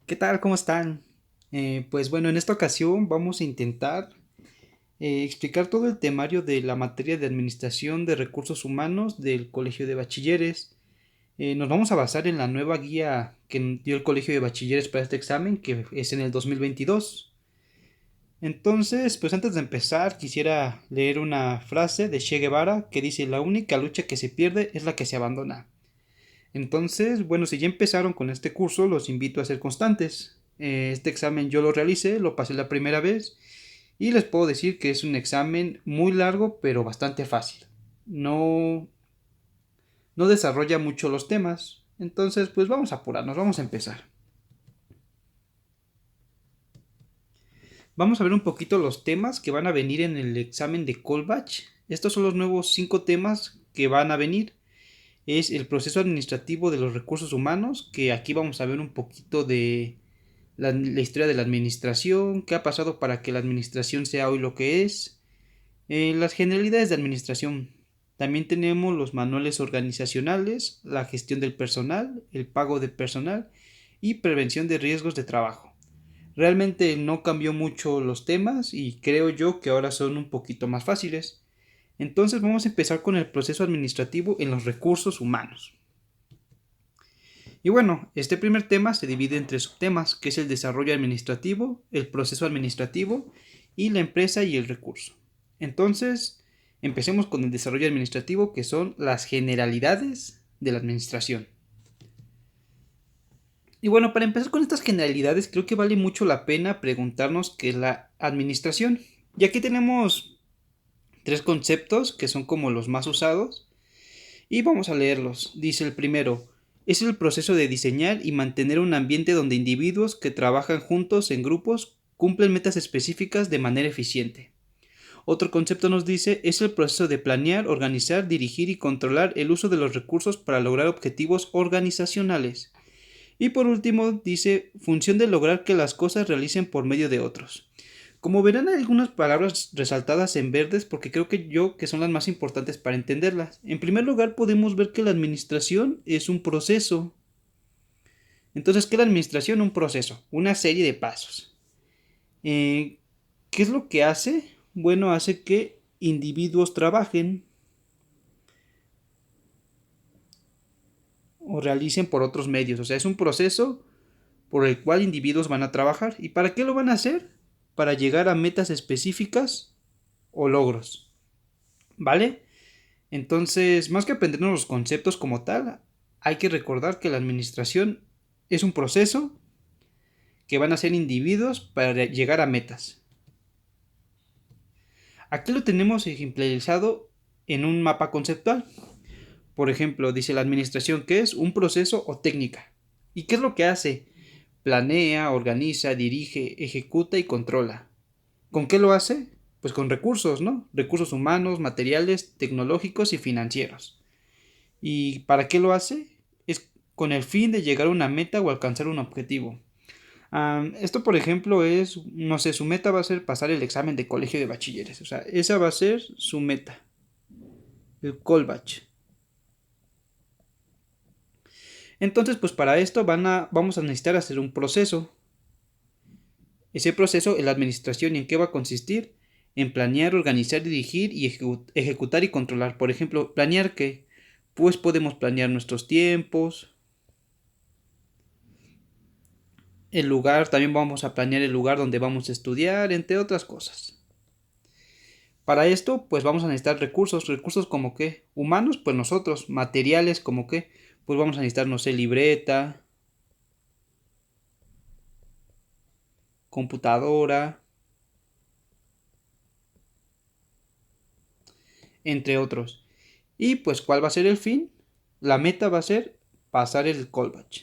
¿Qué tal? ¿Cómo están? Pues bueno, en esta ocasión vamos a intentar explicar todo el temario de la materia de Administración de Recursos Humanos del Colegio de Bachilleres. Nos vamos a basar en la nueva guía que dio el Colegio de Bachilleres para este examen, que es en el 2022. Entonces, pues antes de empezar, quisiera leer una frase de Che Guevara que dice: la única lucha que se pierde es la que se abandona. Entonces, bueno, si ya empezaron con este curso, los invito a ser constantes. Este examen yo lo realicé, lo pasé la primera vez y les puedo decir que es un examen muy largo, pero bastante fácil. No, no desarrolla mucho los temas. Entonces, pues vamos a apurarnos, vamos a empezar. Vamos a ver un poquito los temas que van a venir en el examen de Colbach. Estos son los nuevos 5 temas que van a venir. Es el proceso administrativo de los recursos humanos, que aquí vamos a ver un poquito de la historia de la administración, qué ha pasado para que la administración sea hoy lo que es, las generalidades de administración. También tenemos los manuales organizacionales, la gestión del personal, el pago de personal y prevención de riesgos de trabajo. Realmente no cambió mucho los temas y creo yo que ahora son un poquito más fáciles. Entonces vamos a empezar con el proceso administrativo en los recursos humanos. Y bueno, este primer tema se divide en tres subtemas, que es el desarrollo administrativo, el proceso administrativo y la empresa y el recurso. Entonces, empecemos con el desarrollo administrativo, que son las generalidades de la administración. Y bueno, para empezar con estas generalidades, creo que vale mucho la pena preguntarnos qué es la administración. Y aquí tenemos tres conceptos que son como los más usados. Y vamos a leerlos. Dice el primero: es el proceso de diseñar y mantener un ambiente donde individuos que trabajan juntos en grupos cumplen metas específicas de manera eficiente. Otro concepto nos dice: es el proceso de planear, organizar, dirigir y controlar el uso de los recursos para lograr objetivos organizacionales. Y por último dice: función de lograr que las cosas realicen por medio de otros. Como verán, hay algunas palabras resaltadas en verdes porque creo que son las más importantes para entenderlas. En primer lugar, podemos ver que la administración es un proceso. Entonces, ¿qué es la administración? Un proceso, una serie de pasos. Eh, ¿Qué es lo que hace? Bueno, hace que individuos trabajen o realicen por otros medios. O sea, es un proceso por el cual individuos van a trabajar. ¿Y para qué lo van a hacer? Para llegar a metas específicas o logros. ¿Vale? Entonces, más que aprendernos los conceptos como tal, hay que recordar que la administración es un proceso que van a ser individuos para llegar a metas. Aquí lo tenemos ejemplarizado en un mapa conceptual. Por ejemplo, dice la administración que es un proceso o técnica. ¿Y qué es lo que hace? Planea, organiza, dirige, ejecuta y controla. ¿Con qué lo hace? Pues con recursos, ¿no? Recursos humanos, materiales, tecnológicos y financieros. ¿Y para qué lo hace? Es con el fin de llegar a una meta o alcanzar un objetivo. Esto, por ejemplo, es, no sé, su meta va a ser pasar el examen de colegio de bachilleres. O sea, esa va a ser su meta, el Colbach. Entonces, pues para esto vamos a necesitar hacer un proceso. Ese proceso, en la administración, ¿y en qué va a consistir? En planear, organizar, dirigir y ejecutar y controlar. Por ejemplo, ¿planear qué? Pues podemos planear nuestros tiempos, el lugar, también vamos a planear el lugar donde vamos a estudiar, entre otras cosas. Para esto, pues vamos a necesitar recursos, recursos como qué, humanos, pues nosotros, materiales como qué, pues vamos a necesitar, no sé, libreta, computadora, entre otros. Y pues, ¿cuál va a ser el fin? La meta va a ser pasar el Colbach.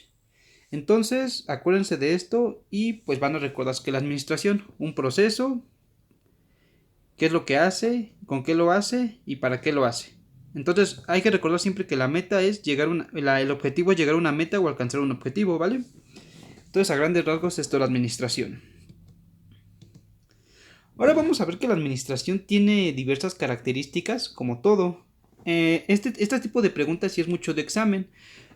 Entonces, acuérdense de esto y pues van a recordar que la administración, un proceso, qué es lo que hace, con qué lo hace y para qué lo hace. Entonces hay que recordar siempre que la meta es el objetivo es llegar a una meta o alcanzar un objetivo, ¿vale? Entonces a grandes rasgos esto es la administración. Ahora vamos a ver que la administración tiene diversas características, como todo. Este tipo de preguntas sí es mucho de examen,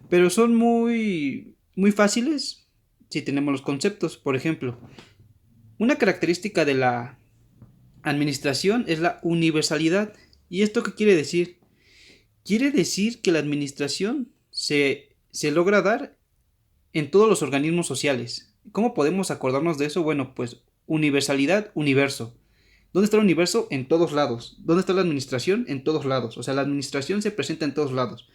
pero son muy fáciles si tenemos los conceptos. Por ejemplo, una característica de la administración es la universalidad. ¿Y esto qué quiere decir? Quiere decir que la administración se logra dar en todos los organismos sociales. ¿Cómo podemos acordarnos de eso? Bueno, pues universalidad, universo. ¿Dónde está el universo? En todos lados. ¿Dónde está la administración? En todos lados. O sea, la administración se presenta en todos lados.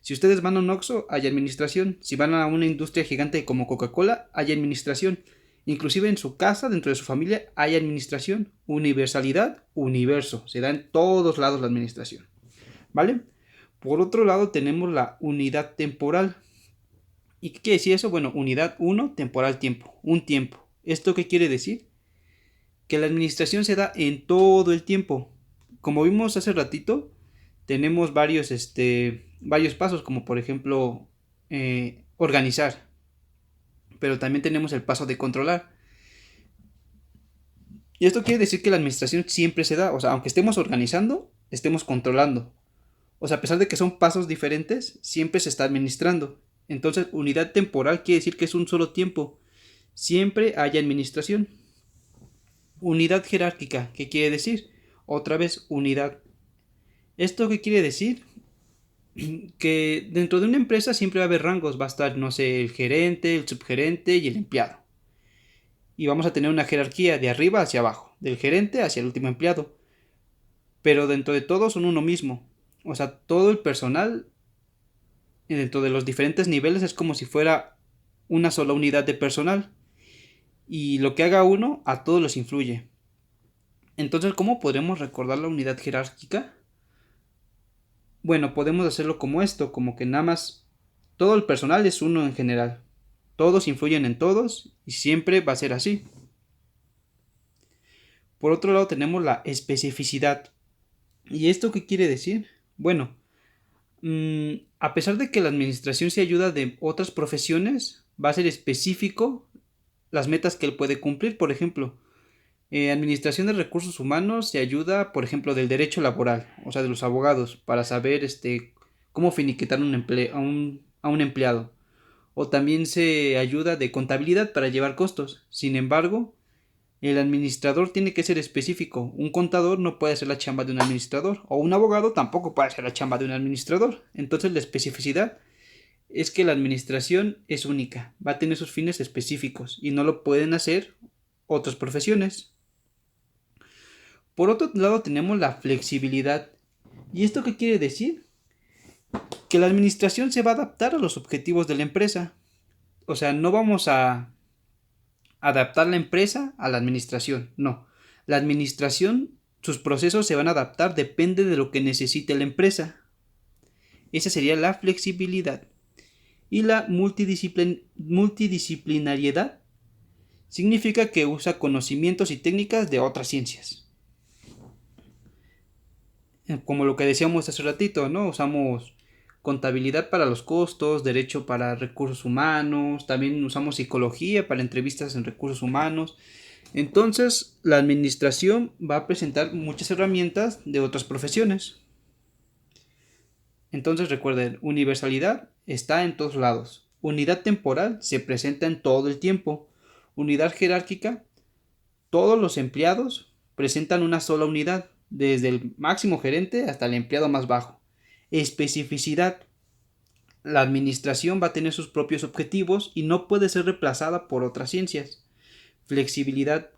Si ustedes van a un Oxxo, hay administración. Si van a una industria gigante como Coca-Cola, hay administración. Inclusive en su casa, dentro de su familia, hay administración. Universalidad, universo. Se da en todos lados la administración. ¿Vale? Por otro lado tenemos la unidad temporal. ¿Y qué quiere decir eso? Bueno, unidad 1, temporal tiempo. Un tiempo. ¿Esto qué quiere decir? Que la administración se da en todo el tiempo. Como vimos hace ratito, tenemos varios pasos, como por ejemplo organizar. Pero también tenemos el paso de controlar. Y esto quiere decir que la administración siempre se da. O sea, aunque estemos organizando, estemos controlando. O sea, a pesar de que son pasos diferentes, siempre se está administrando. Entonces, unidad temporal quiere decir que es un solo tiempo. Siempre hay administración. Unidad jerárquica, ¿qué quiere decir? Otra vez, unidad. ¿Esto qué quiere decir? Que dentro de una empresa siempre va a haber rangos. Va a estar, no sé, el gerente, el subgerente y el empleado. Y vamos a tener una jerarquía de arriba hacia abajo, del gerente hacia el último empleado. Pero dentro de todos son uno mismo. O sea, todo el personal dentro de los diferentes niveles es como si fuera una sola unidad de personal. Y lo que haga uno a todos los influye. Entonces, ¿cómo podremos recordar la unidad jerárquica? Bueno, podemos hacerlo como esto, como que nada más todo el personal es uno en general. Todos influyen en todos y siempre va a ser así. Por otro lado tenemos la especificidad. ¿Y esto qué quiere decir? Bueno, a pesar de que la administración se ayuda de otras profesiones, va a ser específico las metas que él puede cumplir. Por ejemplo, administración de recursos humanos se ayuda, por ejemplo, del derecho laboral, o sea, de los abogados, para saber cómo finiquitar a un empleado. O también se ayuda de contabilidad para llevar costos. Sin embargo, el administrador tiene que ser específico. Un contador no puede hacer la chamba de un administrador. O un abogado tampoco puede hacer la chamba de un administrador. Entonces la especificidad es que la administración es única. Va a tener sus fines específicos. Y no lo pueden hacer otras profesiones. Por otro lado tenemos la flexibilidad. ¿Y esto qué quiere decir? Que la administración se va a adaptar a los objetivos de la empresa. O sea, no vamos a adaptar la empresa a la administración, no. La administración, sus procesos se van a adaptar, depende de lo que necesite la empresa. Esa sería la flexibilidad. Y la multidisciplinariedad significa que usa conocimientos y técnicas de otras ciencias. Como lo que decíamos hace ratito, ¿no? Usamos contabilidad para los costos, derecho para recursos humanos, también usamos psicología para entrevistas en recursos humanos. Entonces, la administración va a presentar muchas herramientas de otras profesiones. Entonces, recuerden, universalidad está en todos lados. Unidad temporal se presenta en todo el tiempo. Unidad jerárquica, todos los empleados presentan una sola unidad, desde el máximo gerente hasta el empleado más bajo. Especificidad. La administración va a tener sus propios objetivos y no puede ser reemplazada por otras ciencias. Flexibilidad.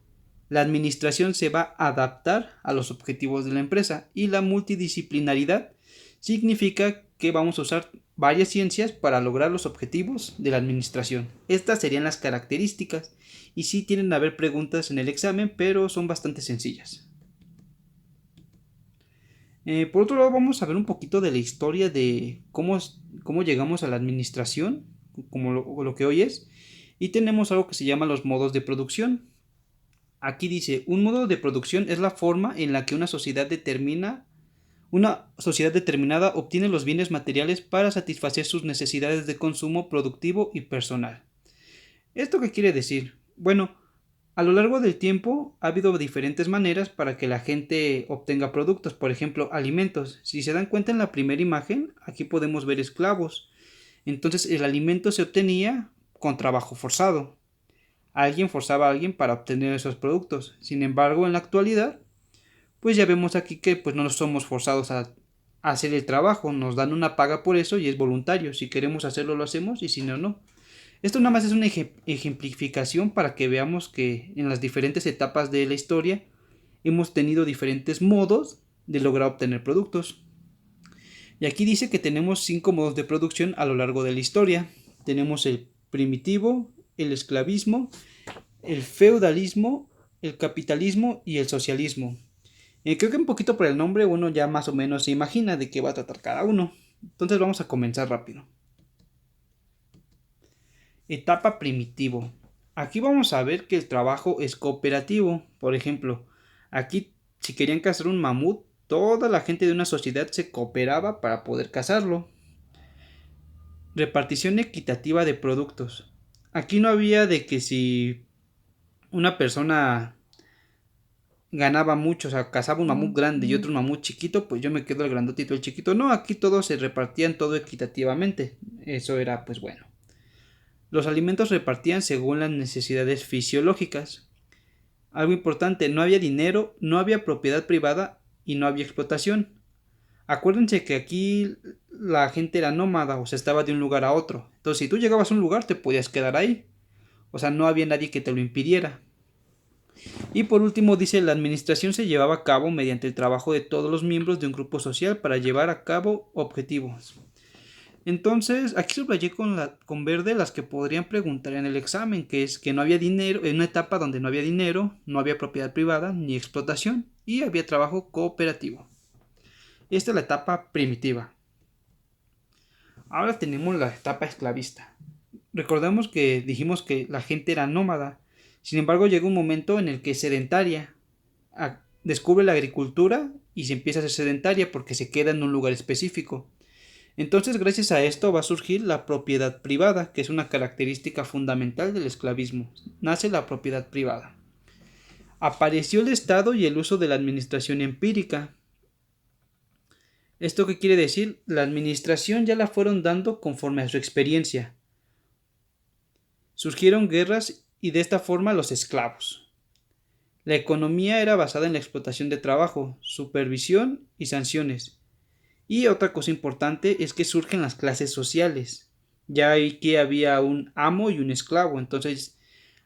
La administración se va a adaptar a los objetivos de la empresa. Y la multidisciplinaridad significa que vamos a usar varias ciencias para lograr los objetivos de la administración. Estas serían las características. Y sí tienen a haber preguntas en el examen, pero son bastante sencillas. Por otro lado, vamos a ver un poquito de la historia de cómo llegamos a la administración, como lo que hoy es. Y tenemos algo que se llama los modos de producción. Aquí dice, un modo de producción es la forma en la que una sociedad determinada obtiene los bienes materiales para satisfacer sus necesidades de consumo productivo y personal. ¿Esto qué quiere decir? Bueno, a lo largo del tiempo ha habido diferentes maneras para que la gente obtenga productos, por ejemplo, alimentos. Si se dan cuenta en la primera imagen, aquí podemos ver esclavos. Entonces el alimento se obtenía con trabajo forzado. alguien forzaba a alguien para obtener esos productos. Sin embargo, en la actualidad, pues ya vemos aquí que pues no nos somos forzados a hacer el trabajo, nos dan una paga por eso y es voluntario. Si queremos hacerlo, lo hacemos y si no, no. Esto nada más es una ejemplificación para que veamos que en las diferentes etapas de la historia hemos tenido diferentes modos de lograr obtener productos. Y aquí dice que tenemos 5 modos de producción a lo largo de la historia. Tenemos el primitivo, el esclavismo, el feudalismo, el capitalismo y el socialismo. Creo que un poquito por el nombre uno ya más o menos se imagina de qué va a tratar cada uno. Entonces vamos a comenzar rápido. Etapa primitivo. Aquí vamos a ver que el trabajo es cooperativo. Por ejemplo, aquí si querían cazar un mamut, toda la gente de una sociedad se cooperaba para poder cazarlo. Repartición equitativa de productos. Aquí no había de que si una persona ganaba mucho, o sea, cazaba un mamut grande y otro un mamut chiquito, pues yo me quedo el grandotito, el chiquito. No, aquí todos se repartían todo equitativamente. Eso era pues bueno. Los alimentos se repartían según las necesidades fisiológicas. Algo importante, no había dinero, no había propiedad privada y no había explotación. Acuérdense que aquí la gente era nómada, o sea, estaba de un lugar a otro. Entonces, si tú llegabas a un lugar, te podías quedar ahí. O sea, no había nadie que te lo impidiera. Y por último dice, la administración se llevaba a cabo mediante el trabajo de todos los miembros de un grupo social para llevar a cabo objetivos. Entonces, aquí subrayé con verde las que podrían preguntar en el examen, que es que no había dinero, en una etapa donde no había dinero, no había propiedad privada ni explotación y había trabajo cooperativo. Esta es la etapa primitiva. Ahora tenemos la etapa esclavista. Recordemos que dijimos que la gente era nómada, sin embargo llega un momento en el que es sedentaria, descubre la agricultura y se empieza a ser sedentaria porque se queda en un lugar específico. Entonces, gracias a esto va a surgir la propiedad privada, que es una característica fundamental del esclavismo. Nace la propiedad privada. Apareció el Estado y el uso de la administración empírica. ¿Esto qué quiere decir? La administración ya la fueron dando conforme a su experiencia. Surgieron guerras y de esta forma los esclavos. La economía era basada en la explotación de trabajo, supervisión y sanciones. Y otra cosa importante es que surgen las clases sociales. Ya aquí había un amo y un esclavo. Entonces,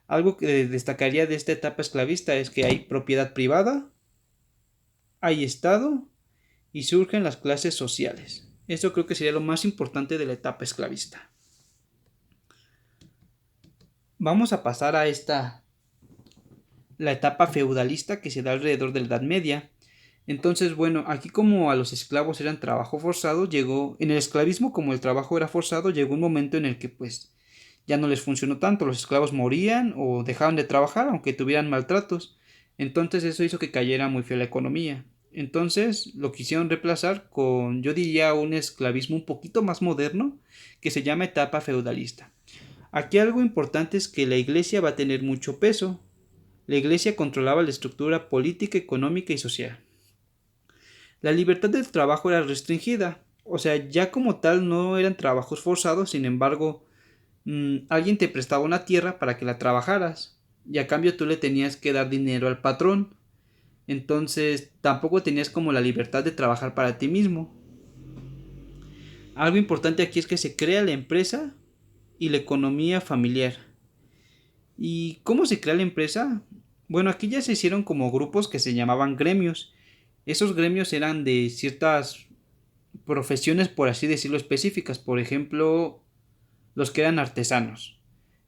algo que destacaría de esta etapa esclavista es que hay propiedad privada, hay Estado y surgen las clases sociales. Eso creo que sería lo más importante de la etapa esclavista. Vamos a pasar a la etapa feudalista que se da alrededor de la Edad Media. Entonces, bueno, aquí como a los esclavos eran trabajo forzado, en el esclavismo como el trabajo era forzado, llegó un momento en el que pues ya no les funcionó tanto, los esclavos morían o dejaban de trabajar aunque tuvieran maltratos. Entonces eso hizo que cayera muy feo la economía. Entonces lo quisieron reemplazar con, yo diría, un esclavismo un poquito más moderno que se llama etapa feudalista. Aquí algo importante es que la iglesia va a tener mucho peso. La iglesia controlaba la estructura política, económica y social. La libertad del trabajo era restringida, o sea, ya como tal no eran trabajos forzados, sin embargo, alguien te prestaba una tierra para que la trabajaras y a cambio tú le tenías que dar dinero al patrón. Entonces tampoco tenías como la libertad de trabajar para ti mismo. Algo importante aquí es que se crea la empresa y la economía familiar. ¿Y cómo se crea la empresa? Bueno, aquí ya se hicieron como grupos que se llamaban gremios. Esos gremios eran de ciertas profesiones, por así decirlo, específicas. Por ejemplo, los que eran artesanos.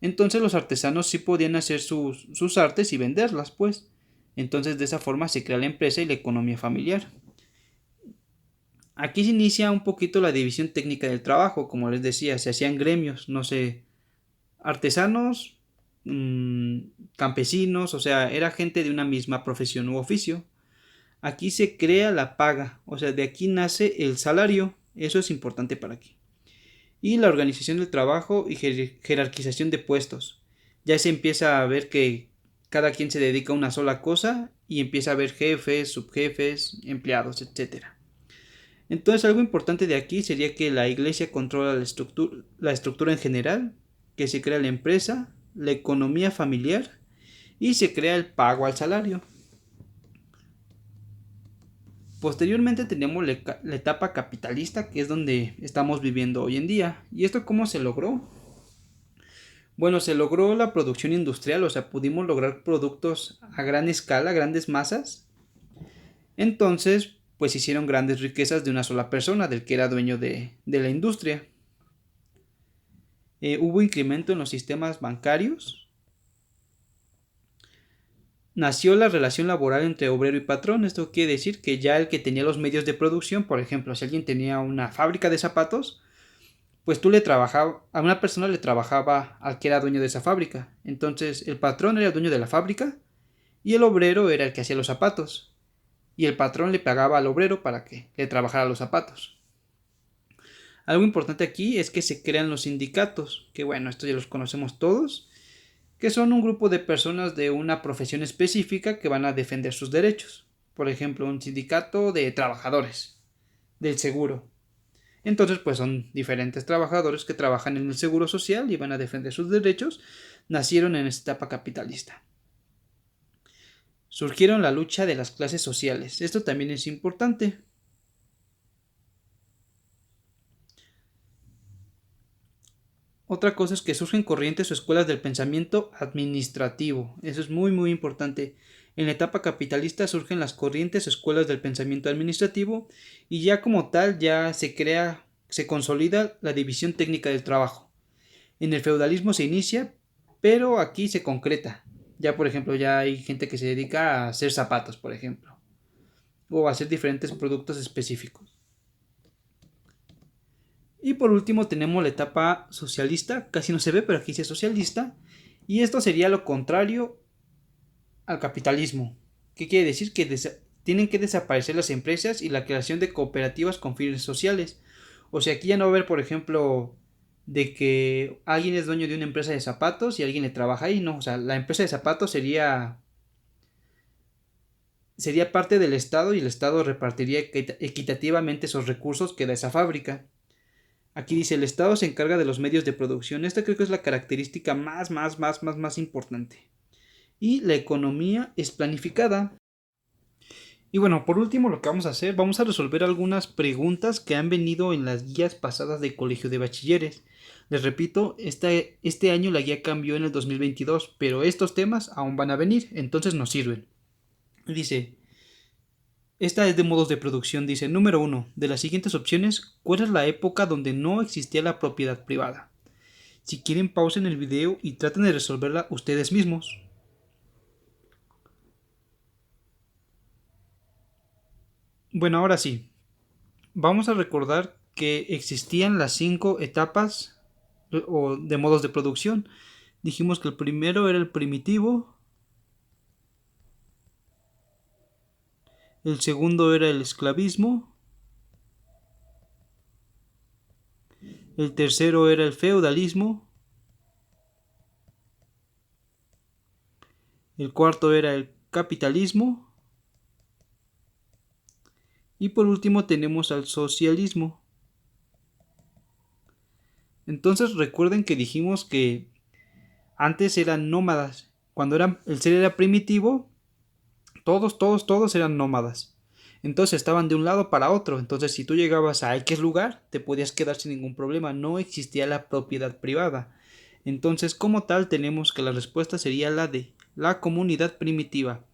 Entonces los artesanos sí podían hacer sus artes y venderlas, pues. Entonces de esa forma se crea la empresa y la economía familiar. Aquí se inicia un poquito la división técnica del trabajo, como les decía, se hacían gremios, no sé, artesanos, campesinos, o sea, era gente de una misma profesión u oficio. Aquí se crea la paga, o sea, de aquí nace el salario, eso es importante para aquí. Y la organización del trabajo y jerarquización de puestos. Ya se empieza a ver que cada quien se dedica a una sola cosa y empieza a haber jefes, subjefes, empleados, etc. Entonces algo importante de aquí sería que la iglesia controla la estructura en general, que se crea la empresa la economía familiar y se crea el pago al salario. Posteriormente tenemos la etapa capitalista, que es donde estamos viviendo hoy en día. ¿Y esto cómo se logró? Bueno, se logró la producción industrial, o sea, pudimos lograr productos a gran escala, grandes masas. Entonces, pues hicieron grandes riquezas de una sola persona, del que era dueño de la industria. Hubo incremento en los sistemas bancarios. Nació la relación laboral entre obrero y patrón. Esto quiere decir que ya el que tenía los medios de producción, por ejemplo, si alguien tenía una fábrica de zapatos, pues tú le trabajabas, a una persona le trabajaba al que era dueño de esa fábrica. Entonces el patrón era el dueño de la fábrica y el obrero era el que hacía los zapatos. Y el patrón le pagaba al obrero para que le trabajara los zapatos. Algo importante aquí es que se crean los sindicatos, que bueno, estos ya los conocemos todos, que son un grupo de personas de una profesión específica que van a defender sus derechos. Por ejemplo, un sindicato de trabajadores del seguro. Entonces, pues son diferentes trabajadores que trabajan en el seguro social y van a defender sus derechos. Nacieron en esta etapa capitalista. Surgieron la lucha de las clases sociales. Esto también es importante. Otra cosa es que surgen corrientes o escuelas del pensamiento administrativo. Eso es muy muy importante. En la etapa capitalista surgen las corrientes o escuelas del pensamiento administrativo y ya como tal ya se crea, se consolida la división técnica del trabajo. En el feudalismo se inicia, pero aquí se concreta. Ya por ejemplo ya hay gente que se dedica a hacer zapatos, por ejemplo, o a hacer diferentes productos específicos. Y por último tenemos la etapa socialista, casi no se ve, pero aquí dice socialista, y esto sería lo contrario al capitalismo. ¿Qué quiere decir? Que tienen que desaparecer las empresas y la creación de cooperativas con fines sociales. O sea, aquí ya no va a haber, por ejemplo, de que alguien es dueño de una empresa de zapatos y alguien le trabaja ahí, no, o sea, la empresa de zapatos sería parte del Estado y el Estado repartiría equitativamente esos recursos que da esa fábrica. Aquí dice, el Estado se encarga de los medios de producción. Esta creo que es la característica más importante. Y la economía es planificada. Y bueno, por último lo que vamos a hacer, vamos a resolver algunas preguntas que han venido en las guías pasadas de colegio de bachilleres. Les repito, este año la guía cambió en el 2022, pero estos temas aún van a venir, entonces nos sirven. Dice, esta es de modos de producción, dice, número 1, de las siguientes opciones, ¿cuál es la época donde no existía la propiedad privada? Si quieren pausen el video y traten de resolverla ustedes mismos. Bueno, ahora sí, vamos a recordar que existían las 5 etapas o de modos de producción. Dijimos que el primero era el primitivo, el segundo era el esclavismo, el tercero era el feudalismo, el cuarto era el capitalismo y por último tenemos al socialismo. Entonces recuerden que dijimos que antes eran nómadas. Cuando el ser era primitivo, todos eran nómadas. Entonces estaban de un lado para otro. Entonces si tú llegabas a X lugar, te podías quedar sin ningún problema. No existía la propiedad privada. Entonces como tal tenemos que la respuesta sería la de la comunidad primitiva.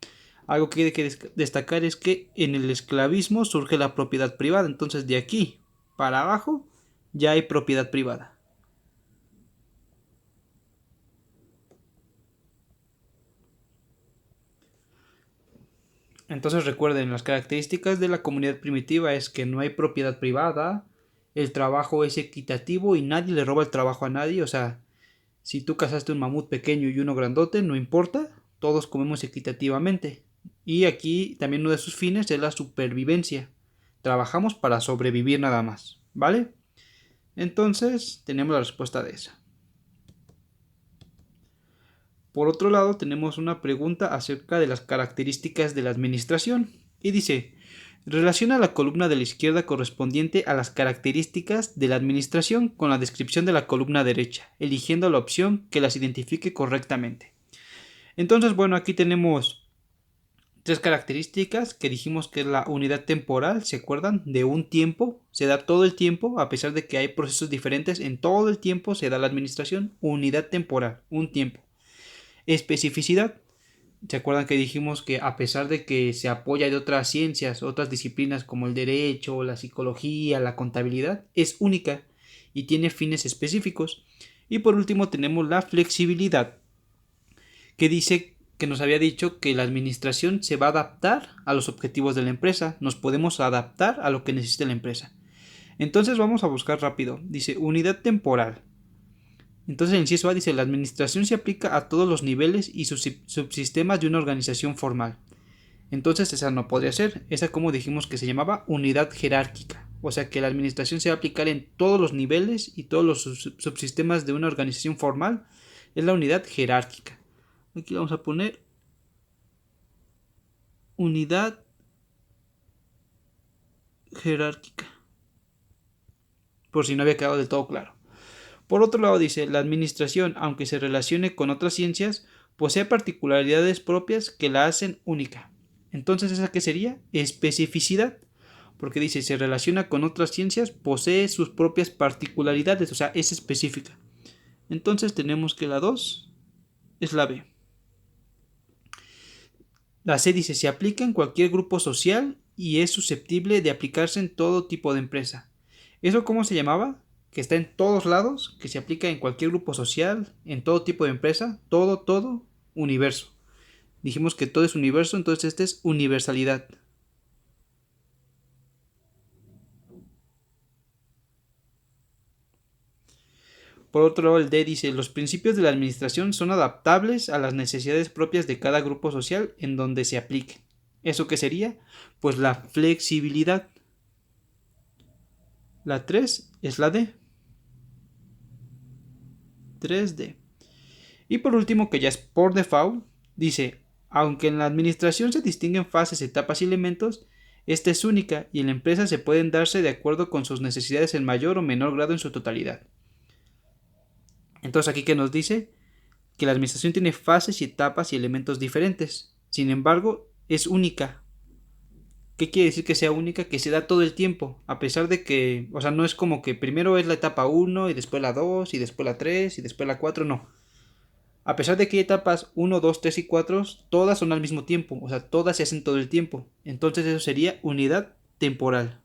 Algo que hay que destacar es que en el esclavismo surge la propiedad privada. Entonces de aquí para abajo ya hay propiedad privada. Entonces recuerden, las características de la comunidad primitiva es que no hay propiedad privada, el trabajo es equitativo y nadie le roba el trabajo a nadie, o sea, si tú cazaste un mamut pequeño y uno grandote, no importa, todos comemos equitativamente. Y aquí también uno de sus fines es la supervivencia. Trabajamos para sobrevivir nada más, ¿vale? Entonces tenemos la respuesta de esa. Por otro lado, tenemos una pregunta acerca de las características de la administración. Y dice, Relaciona la columna de la izquierda correspondiente a las características de la administración con la descripción de la columna derecha, eligiendo la opción que las identifique correctamente. Entonces, bueno, aquí tenemos tres características que dijimos que es la unidad temporal, ¿se acuerdan? De un tiempo, se da todo el tiempo, a pesar de que hay procesos diferentes, en todo el tiempo se da la administración, unidad temporal, un tiempo. Especificidad, ¿se acuerdan que dijimos que a pesar de que se apoya de otras ciencias, otras disciplinas como el derecho, la psicología, la contabilidad, es única y tiene fines específicos? Y por último tenemos la flexibilidad, que dice que nos había dicho que la administración se va a adaptar a los objetivos de la empresa, nos podemos adaptar a lo que necesite la empresa. Entonces vamos a buscar rápido, dice unidad temporal. Entonces el inciso A dice la administración se aplica a todos los niveles y subsistemas de una organización formal. Entonces esa no podría ser, esa como dijimos que se llamaba unidad jerárquica, o sea que la administración se va a aplicar en todos los niveles y todos los subsistemas de una organización formal, es la unidad jerárquica. Aquí vamos a poner unidad jerárquica, por si no había quedado del todo claro. Por otro lado dice, la administración, aunque se relacione con otras ciencias, posee particularidades propias que la hacen única. Entonces, ¿esa qué sería? Especificidad, porque dice, se relaciona con otras ciencias, posee sus propias particularidades, o sea, es específica. Entonces tenemos que la 2 es la B. La C dice, se aplica en cualquier grupo social y es susceptible de aplicarse en todo tipo de empresa. ¿Eso cómo se llamaba? Que está en todos lados, que se aplica en cualquier grupo social, en todo tipo de empresa, todo, universo. Dijimos que todo es universo, entonces este es universalidad. Por otro lado, el D dice, los principios de la administración son adaptables a las necesidades propias de cada grupo social en donde se apliquen. ¿Eso qué sería? Pues la flexibilidad. La 3 es la D. 3D. Y por último, que ya es por default, dice, aunque en la administración se distinguen fases, etapas y elementos, esta es única y en la empresa se pueden darse de acuerdo con sus necesidades en mayor o menor grado en su totalidad. Entonces aquí que nos dice que la administración tiene fases y etapas y elementos diferentes. Sin embargo, es única. ¿Qué quiere decir que sea única? Que se da todo el tiempo, a pesar de que, o sea, no es como que primero es la etapa 1 y después la 2 y después la 3 y después la 4, no. A pesar de que hay etapas 1, 2, 3 y 4, todas son al mismo tiempo, o sea, todas se hacen todo el tiempo. Entonces eso sería unidad temporal.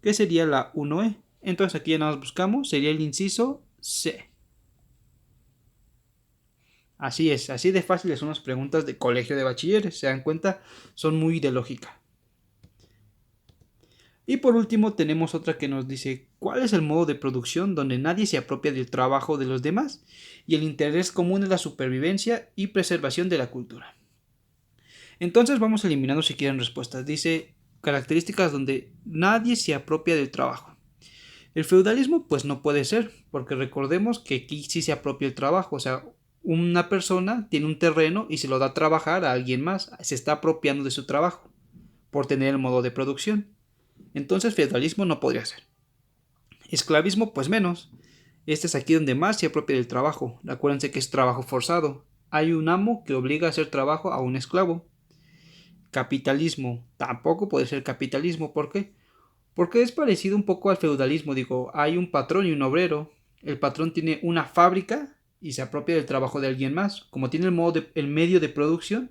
¿Qué sería la 1E? Entonces aquí ya nada más buscamos, sería el inciso C. Así es, así de fáciles son las preguntas de colegio de bachilleres, se dan cuenta, son muy de lógica. Y por último tenemos otra que nos dice cuál es el modo de producción donde nadie se apropia del trabajo de los demás y el interés común es la supervivencia y preservación de la cultura. Entonces vamos eliminando si quieren respuestas. Dice características donde nadie se apropia del trabajo. El feudalismo pues no puede ser, porque recordemos que aquí sí se apropia el trabajo, o sea, una persona tiene un terreno y se lo da a trabajar a alguien más, se está apropiando de su trabajo por tener el modo de producción. Entonces feudalismo no podría ser. Esclavismo pues menos. Este es aquí donde más se apropia del trabajo. Acuérdense que es trabajo forzado. Hay un amo que obliga a hacer trabajo a un esclavo. Capitalismo tampoco puede ser capitalismo. ¿Por qué? Porque es parecido un poco al feudalismo. Digo, hay un patrón y un obrero. El patrón tiene una fábrica y se apropia del trabajo de alguien más. Como tiene el medio de producción,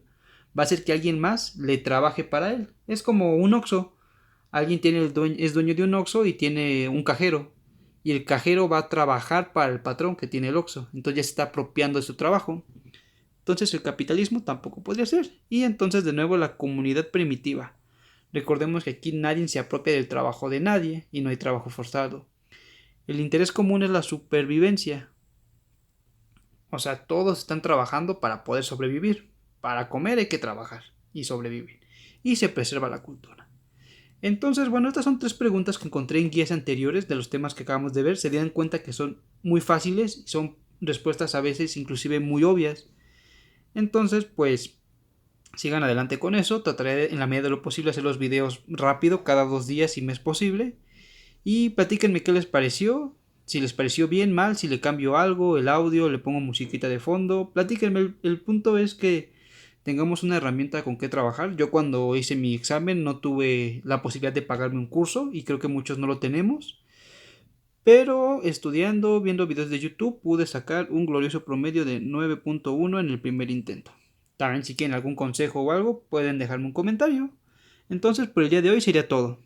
va a hacer que alguien más le trabaje para él. Es como un Oxxo. Alguien es dueño de un Oxxo y tiene un cajero. Y el cajero va a trabajar para el patrón que tiene el Oxxo. Entonces ya se está apropiando de su trabajo. Entonces el capitalismo tampoco podría ser. Y entonces de nuevo la comunidad primitiva. Recordemos que aquí nadie se apropia del trabajo de nadie y no hay trabajo forzado. El interés común es la supervivencia. O sea, todos están trabajando para poder sobrevivir. Para comer hay que trabajar y sobrevivir. Y se preserva la cultura. Entonces, bueno, estas son 3 preguntas que encontré en guías anteriores de los temas que acabamos de ver. Se dan cuenta que son muy fáciles y son respuestas a veces inclusive muy obvias. Entonces, pues, Sigan adelante con eso. Trataré en la medida de lo posible hacer los videos rápido, cada 2 días si me es posible. Y platíquenme qué les pareció. Si les pareció bien, mal, si le cambio algo, el audio, le pongo musiquita de fondo. Platíquenme. El punto es que tengamos una herramienta con que trabajar. Yo cuando hice mi examen no tuve la posibilidad de pagarme un curso y creo que muchos no lo tenemos. Pero estudiando, viendo videos de YouTube, pude sacar un glorioso promedio de 9.1 en el primer intento. También si quieren algún consejo o algo, pueden dejarme un comentario. Entonces por el día de hoy sería todo.